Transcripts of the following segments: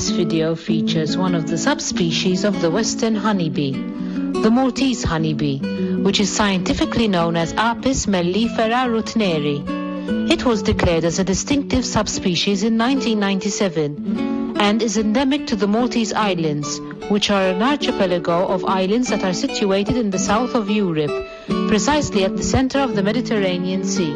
This video features one of the subspecies of the western honeybee, the Maltese honeybee, which is scientifically known as Apis mellifera rutneri. It was declared as a distinctive subspecies in 1997 and is endemic to the Maltese Islands, which are an archipelago of islands that are situated in the south of Europe, precisely at the center of the Mediterranean Sea.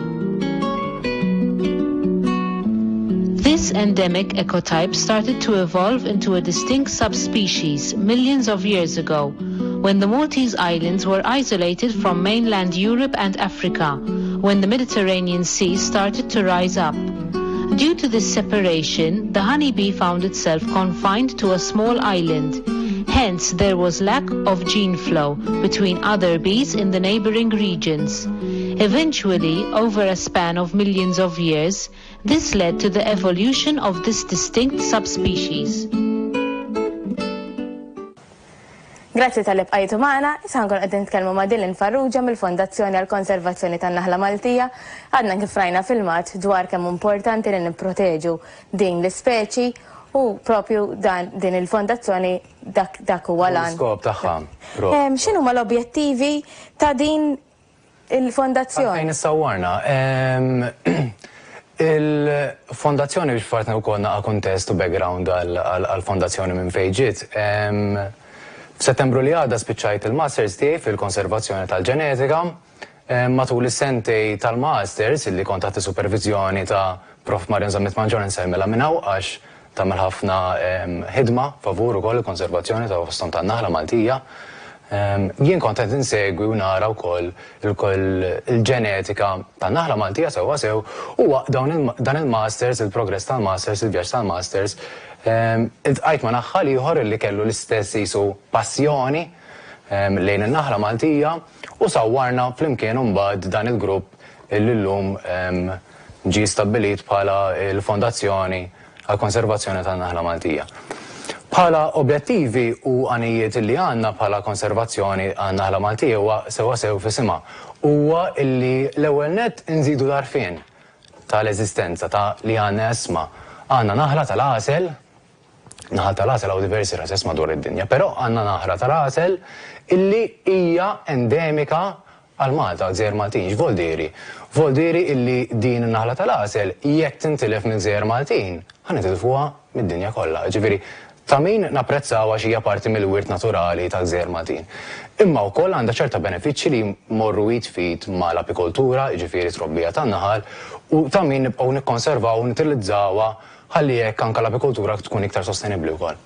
This endemic ecotype started to evolve into a distinct subspecies millions of years ago, when the Maltese Islands were isolated from mainland Europe and Africa, when the Mediterranean Sea started to rise up. Due to this separation, the honeybee found itself confined to a small island. Hence, there was lack of gene flow between other bees in the neighboring regions. Eventually, over a span of millions of years, this led to the evolution of this distinct subspecies. Grazzi tal-ibqajtu maħna, jisankun għedin nitkellmu ma' Dylan Farrugia mill-Fondazzjoni għal-Konservazzjoni tan-Naħla Maltija. Għadna kif rajna filmat dwar kemm importanti li nipproteġu din l-ispeċi u propju din il-fondazzjoni dak huwa lan. Skop tagħha. X'inhu ma l-objettivi ta' din il-fondazzjoni? Fejn issawwarna. Il-fondazzjoni biex fartna wkoll naqa' kuntest u background għall-fondazzjoni minn fejn ġiet. F'Settembru li għadda spiċċajt il-masters tiegħi fil-konservazzjoni tal-ġenetika. Matul is-sentej tal-masters illi kont taħt supervizjoni ta' Prof. Marian Zammit Manġor nsemmilha minn hawn għax tagħmel ħafna ħidma favur ukoll il-konservazzjoni ta' fosthom tan-Naħla Maltija. Jien kont qed insegwi u nara wkoll il-ġenetika tan-Naħla Maltija sewwa sew u dan il-masters, il-progress tal-masters, il-vjaġġ tal-masters, iltqajt ma' naħħal ieħor li kellu l-istess isu passjoni lejn in-Naħla Maltija u sawwarna flimkien imbagħad dan il-grupp illi llum ġie stabbilit bħala l-Fondazzjoni għall-Konservazzjoni tan-Naħla Maltija. Bħala objettivi u għanijiet li għandna bħala konservazzjoni għan-Naħla Maltija huwa sewwa sew fisimha huwa illi l-ewwel nett inżidu l-għarfien tal-eżistenza ta' li għandna esma. Għandna naħla tal-għasel, naħla tal-għasel hawn diversi ras esma dwar id-dinja, però għandna naħla tal-għasel illi hija endemika għal Malta, Gżejjer Maltin. X'vol diri? Vol diri illi din in-naħla tal-għasel jekk tintilef minn Gżejjer Maltin, ħanitilfuha mid-dinja kollha. Ġifieri ta' min napprezzawha xi hija parti mill-wirt naturali ta' Gżejjer Maltin. Imma wkoll għandha ċerta benefiċċji li jmorru jitfid mal-apikoltura, jiġifieri trobbija tan-naħal, u ta' min nibqgħu nikkonservaw u nutilizzawha ħalli hekk anke l-apikoltura tkun iktar sostenibbli wkoll.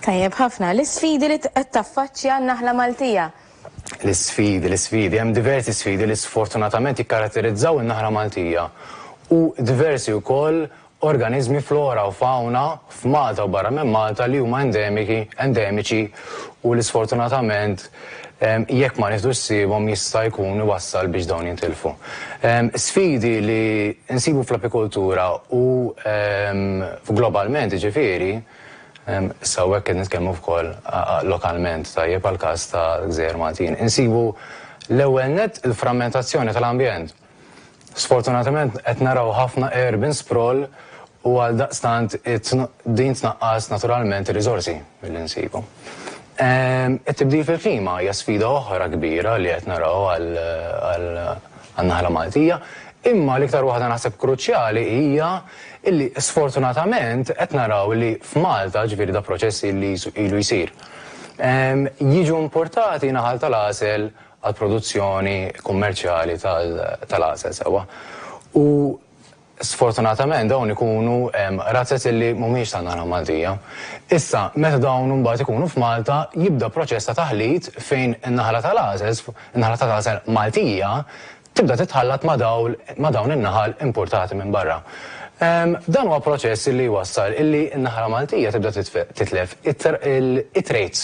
Tajjeb ħafna, l-isfidi li qed taffaċċja n-Naħla Maltija. L-isfidi, hemm diversi sfidi li sfortunatament jikkaratterizzaw in-Naħla Maltija u diversi wkoll organizmi flora u fauna f'Malta u barra minn Malta li huma endemiċi u li sfortunatament jekk ma nieħdux ssibhom jista' jkun iwassal biex dawn jintilfu. Sfidi li nsibu fl-apikoltura u globalment ġifieri sewwa qed nitkellmu wkoll lokalment tajjeb għall-każ ta' Gżejjer Maltin. Insibu l-ewwel nett il-frammentazzjoni tal-ambjent. Sfortunatament qed naraw ħafna urban sprawl u għaldaqstant din tnaqqas naturalment ir-riżorsi milli nsibu. It-tibdil fil-klima hija sfida oħra kbira li qed naraw għan-Naħla Maltija, imma l-iktar waħda naħseb kruċjali hija illi sfortunatament qed naraw li f'Malta ġifieri da proċessi li ilu jsir. Jiġu importati naħal tal-għasel għal-produzzjoni kummerċjali tal-għasel sewwa. U sfortunatament dawn ikunu razzet illi mhumiex tan-Naħla Maltija. Issa, meta dawn imbagħad ikunu f'Malta, jibda proċess ta' taħlit fejn in-naħla tal-għasel Maltija tibda titħallat ma' dawn in-naħal importati minn barra. Dan huwa proċess illi wassal illi n-Naħla Maltija tibda titlef it-traits.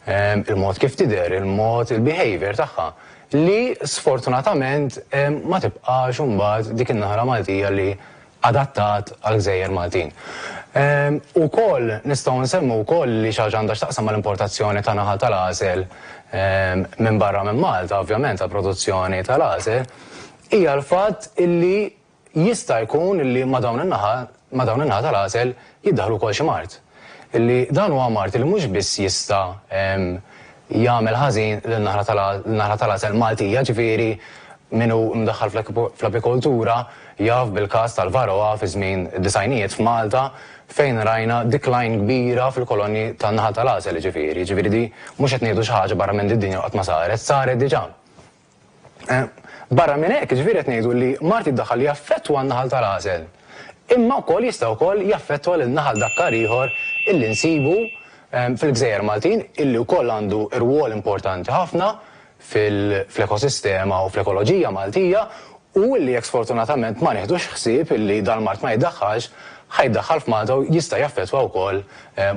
Il-mod kif tidher, il-behavior tagħha li sfortunatament ma tibqax imbagħad dik in-Naħla Maltija li adattat għal Gżejjer Maltin. Ukoll nistgħu nsemmu wkoll li xi ħaġa għandha x'taqsam mal-importazzjoni ta' naħal tal-għasel minn barra minn Malta, ovvjament ta' produzzjoni tal-għasel, hija l-fatt illi jista' jkun illi ma' dawn in-naħa tal-għasel jiddaħlu wkoll xi mart. illi dan huwa mart li mhux biss jista' jagħmel ħażin lin-naħla tal-għasel Maltija, ġifieri minnu mdaħħal fl-apikoltura jaf bil-każ tal-Varroa fi żmien id-disajnijiet f'Malta fejn rajna decline kbira fil-kolonji tan-naħa tal-għasel ġifieri. Ġifieri di mhux qed ngħidu xi ħaġa barra minn din-dinja qatt ma saret diġà. Barra minn hekk ġifieri qed ngħidu li mart jiddaħħal jaffettwa n-naħal tal-għasel. Imma wkoll jista' wkoll jaffettwa lin-naħal dakkar ieħor illi nsibu fil-Gżejjer Maltin illi wkoll għandu rwol importanti ħafna fl-ekosistema u fl-ekoloġija Maltija u illi jekk sfortunatament ma nieħdux ħsieb illi dal-mart ma jiddaħħalx ħajdaħħal f'Malta u jista' jaffettwa wkoll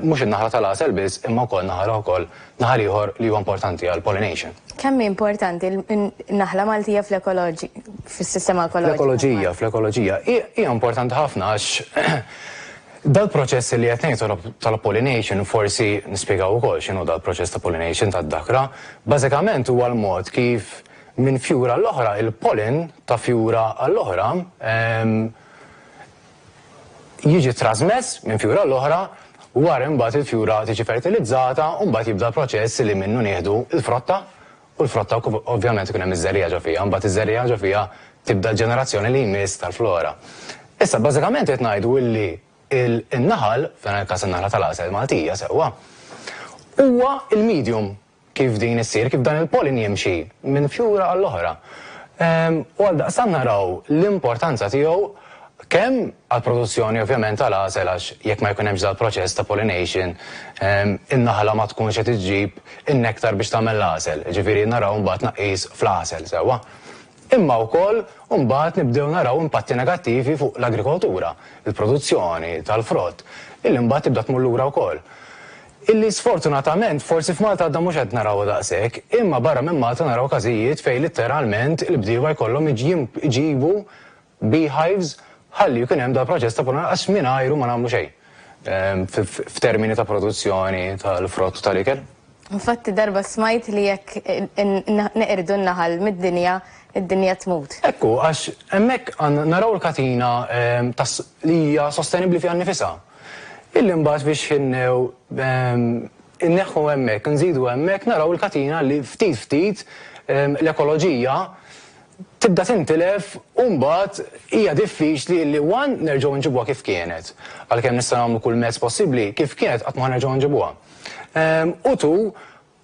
mhux in-naħla tal-għasel biss imma wkoll naħal ieħor li huwa importanti għall pollination. Kemm importanti n-naħla Maltija fis-sistema ekoloġija? Fl-ekoloġija hija importanti ħafna għax dal-proċess li qed ngħidu tal-pollination forsi nispjegaw ukoll x'inhu dal-proċess ta' pollination tad-dakra, bażikament huwa l-mod kif minn fjura l-oħra il-pollen ta' fjura għall-oħra jiġi trasmess minn fjura l-oħra wara mbagħad il-fjura tiġi fertilizzata u mbagħad jibda proċess li minnu nieħdu l-frotta u l-frotta ovvjament ikun hemm iż-żerriegħa ġo fiha, mbagħad iż-żerriegħa ġo fiha tibda l-ġenerazzjoni li jmiss tal-flora. Issa bażikament qed ngħidu illi il-naħal, f'dan il-każ in-naħla tal-għasel Maltija sewwa, huwa il-medium kif din issir, kif dan il-pollen jimxi minn fjura għall-oħra. U għaldaqstant naraw l-importanza tiegħu kemm għall-produzzjoni ovvjament tal-għasel għax jekk ma jkun hemmx dal-proċess ta' pollination, in-naħla ma tkunx qed iġġib in-nektar biex tagħmel l-għasel, ġifieri naraw mbagħad tnaqqis fl-għasel sewwa. Imma wkoll mbagħad nibdew naraw impatti negattivi fuq l-agrikoltura, il-produzzjoni tal-frott, illi mbagħad tibda tmur lura wkoll. Illi sfortunatament forsi f'Malta għadda mhux qed naraw daqshekk, imma barra minn Malta naraw każijiet fejn litteralment il-bdiewa jkollhom iġibu beehives ħalli jkun hemm dal-proċess ta' pollination għax mingħajru ma nagħmlu xejn f'termini ta' produzzjoni tal-frott u tal-ikel. Infatti darba smajt li jekk neqirdu n-naħal mid-dinja id-dinja tmut. Ekku, għax hemmhekk naraw il-katina li hija sostenibbli fiha nnifisha. Illi mbagħad biex inneħħu hemmhekk, nżidu hemmhekk naraw il-katina li ftit l-ekoloġija tibda tintilef u mbagħad hija diffiċli li nerġgħu nġibuha kif kienet. Għalkemm nista' nagħmlu kull mezz possibbli kif kienet qatt ma nerġgħu nġibuha. U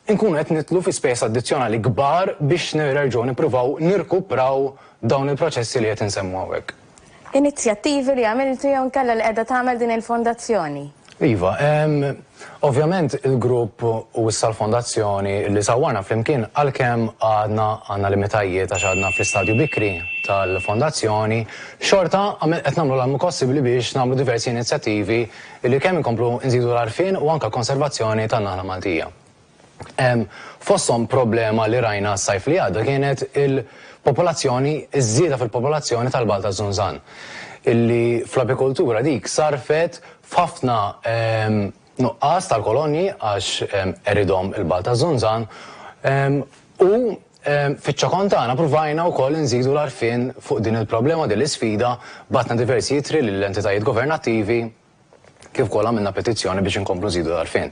nkunu qed nitlu fi spejs addizzjonali kbar biex nerġgħu nippruvaw nirkupraw dawn il-proċessi li qed insemmu hawnhekk. Inizjattivi li għamiltu jew inkella li qiegħda tagħmel din il-fondazzjoni? Iva, ovvjament il-grupp u issa l-fondazzjoni li sawwarna flimkien għalkemm għandna limitajiet għax għadna fl-istadju bikri tal-fondazzjoni, xorta qed nagħmlu l-almu possibbli biex nagħmlu diversi inizjattivi li kemm inkomplu nżidu l-għarfien u anke konservazzjoni tan-naħla Maltija. Fosthom problema li rajna s-sajf li għadda kienet il-popolazzjoni, iż-żieda fil-popolazzjoni tal-Balta Żunżan, illi fl-apikoltura dik sarfet f'ħafna nuqqas tal-kolonji għax eridhom il-Balta Żunżan u fiċ-ċokontana provajna wkoll nżidu l-għarfien fuq din il-problema din l-isfida bagħatna diversi jittri lill-entitajiet governattivi kif ukoll għamilna petizzjoni biex inkomplu nżidu l-għarfien.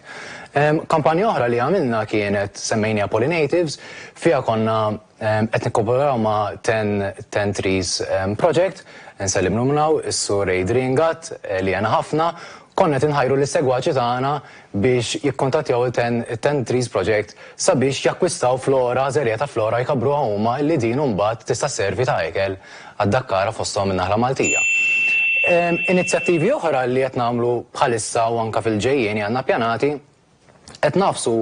Kampanja oħra li għamilna kienet semmejnija Pollinatives, fiha konna qed nikkooperaw ma' 10 Trees Project, nsellimnu minnaw is-sur Reid Ringat li għana ħafna, konna tinħajru l-segwaċi tagħna biex jikkontattjaw il-10 Trees Project sabiex jakkwistaw flora, żerriegħa ta' flora jkabruha huma li din mbagħad tista' sservi ta' ikel għad-dakkara fosthom in-naħla Maltija. Inizjattivi oħra li qed nagħmlu bħalissa u anke fil-ġejjieni għandna pjanati qed nafsu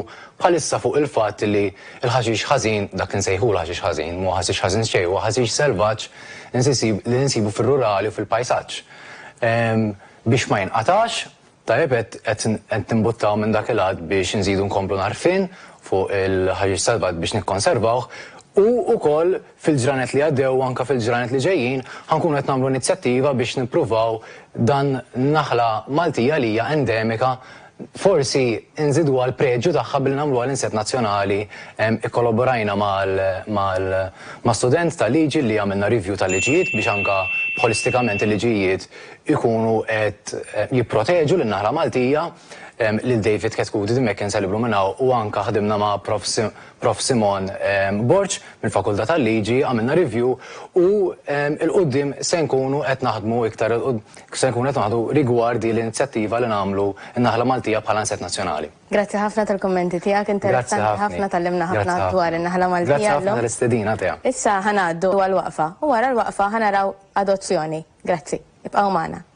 bħalissa fuq il-fatt li l-ħaxix ħażin dak insejħu l-ħaxix ħażin, mhu ħaxix ħażin xejn, huwa ħaxix selvaġġ li nsibu fir-rurali u fil-pajsaġġ. Biex ma jinqatax, tajjeb qed nimbuttaw minn dak il-għad biex nżidu nkomplu narfin fuq il-ħaxix selvaġġ biex nikkonservawh u wkoll fil-ġranet li għaddew u anke fil-ġranet li ġejjin ħankunu qed nagħmlu inizjattiva biex nippruvaw dan naħla Maltija li hija endemika forsi nżidu għal preġu tagħha bil nagħmlu għal insett nazzjonali, ikkollaborajna ma' student tal-liġi li għamilna review tal-liġijiet biex anka holistikament il-liġijiet ikunu qed jipproteġu lin-naħla Maltija lil David Ketkudi mek kien selibru minnaw u anka ħadimna ma' Prof Simon Borċ mill-Fakultà tal-Liġi għamilna review u il-qoddim se nkunu qed naħdmu iktar se nkunu qed naħdu rigward l-inizjattiva li nagħmlu n-naħla Maltija bħala nset nazzjonali. Grazzi ħafna tal-kommenti tiegħek, interessanti ħafna tal-limna ħafna dwar in-naħla Maltija. Grazzi ħafna tal-istedina tiegħek. Issa ħanaddu għal-waqfa u wara l-waqfa ħanaraw adozzjoni. Grazzi. Ibqgħu magħna.